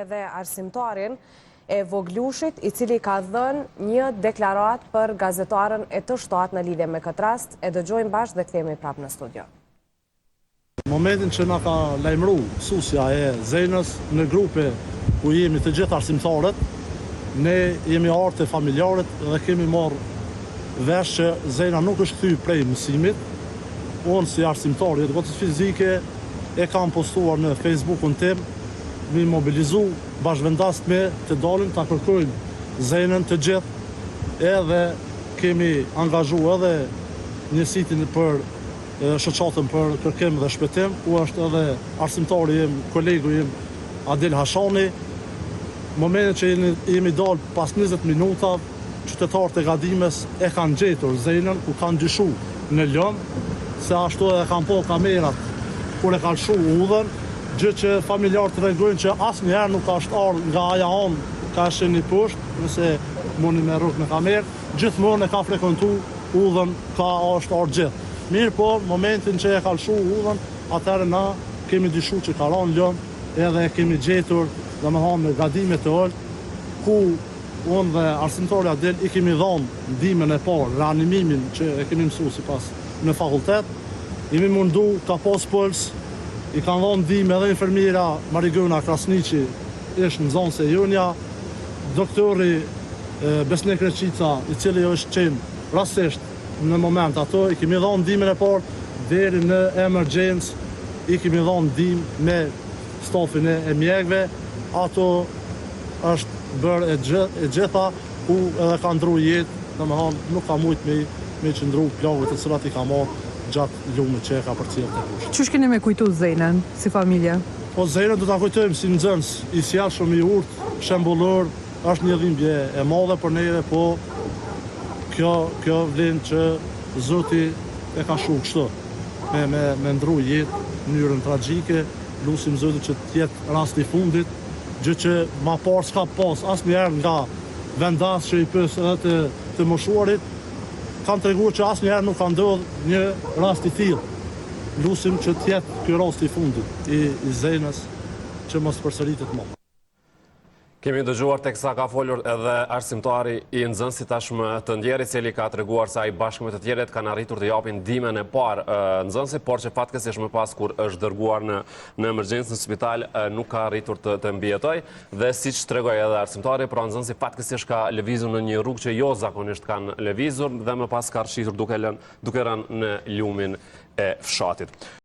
edhe arsimtarin e Voglushit, i cili ka dhënë një deklarat për gazetarën e të shtatë në lidhje me këtë rast. E dëgjojmë bashkë dhe kthehemi prapë në studio. Në momentin që na ka lajmëru susja e Zenës në grupe ku jemi të gjithë arsimtarët, ne jemi ardhur te familjarët dhe kemi marrë vesh që Zena nuk është kthyer prej mësimit. Unë si arsimtar i edukatës fizike e kam postuar në Facebookun tim, mi mobilizu bashkëvendast me të dalim të kërkojmë Zenën të gjithë, edhe kemi angazhu edhe një sitin për shoqatën për kërkim dhe shpëtim, ku është edhe arsimtari im, kolegu im Adel Hashani. Momentin që jemi dalë pas 20 minuta, qytetarët e Gadimes e kanë gjetur Zenën, ku kanë dyshu në lëmë, se ashtu edhe kanë po kamerat kur e kanë shu udhën, gjë që familjarët tregojnë që asnjëherë nuk ka ardhur nga aja anë ka sheni poshtë, nëse mundi me rrugë në kamerë, gjithmonë e ka frekuentuar udhën, ka është ardhur gjithë. Mirë po, momentin që e ka shu udhën, atëherë na kemi dyshu që ka rënë lëmë, edhe kemi gjetur, domethënë në Gadime të Ol, ku unë dhe arsimtari Adel i kemi dhënë ndihmën e parë, reanimimin që e kemi mësuar sipas në fakultet. Jemi mundu ka pas puls, i kanë dhënë ndihmë edhe infermiera Marigona Krasniqi, është nxënëse Jonja, doktori Besnik Reqica, i cili është qenë rastisht në moment ato, i kemi dhënë ndihmën e parë deri në emergjencë, i kemi dhënë ndihmë me stafin e mjekëve. Ato është bërë e gjitha ku edhe ka ndru jetë, domethënë nuk ka mujtë me qëndru plagët e cilat i ka marrë gjatë lumit që e ka përcjellë te kushte. Çu keni me kujtu Zenën si familje? Po Zenën do ta kujtojmë si nxënës i sjellshëm, i urtë, shembullor, është një dhimbje e madhe për neve, po kjo vlen që Zoti e ka shu kështu, me ndru jetë në mënyrën tragjike. Lusim Zotin që të jetë rasti i fundit, gjë që ma parë s'ka pas asnjëherë nga vendas që i pës edhe të moshuarit, kanë treguar që asnjëherë nuk ka ndodhur një rast i tillë. Lusim që të jetë ky rast i fundit i Zenës, që mos përsëritet më. Kemi dëgjuar teksa ka folur edhe arsimtari i nxënësit tashmë të ndjerit, cili ka treguar se ai bashkë me të tjerët kanë arritur të japin ndihmën e parë nxënësit, por që fatkeqësisht më pas kur është dërguar në emergjencë në spital nuk ka arritur të mbijetoj, dhe siç tregoi edhe arsimtari, pra nxënësi fatkeqësisht ka lëvizur në një rrugë që jo zakonisht kanë lëvizur dhe më pas ka rrshitur duke rënë në lumin e fshatit.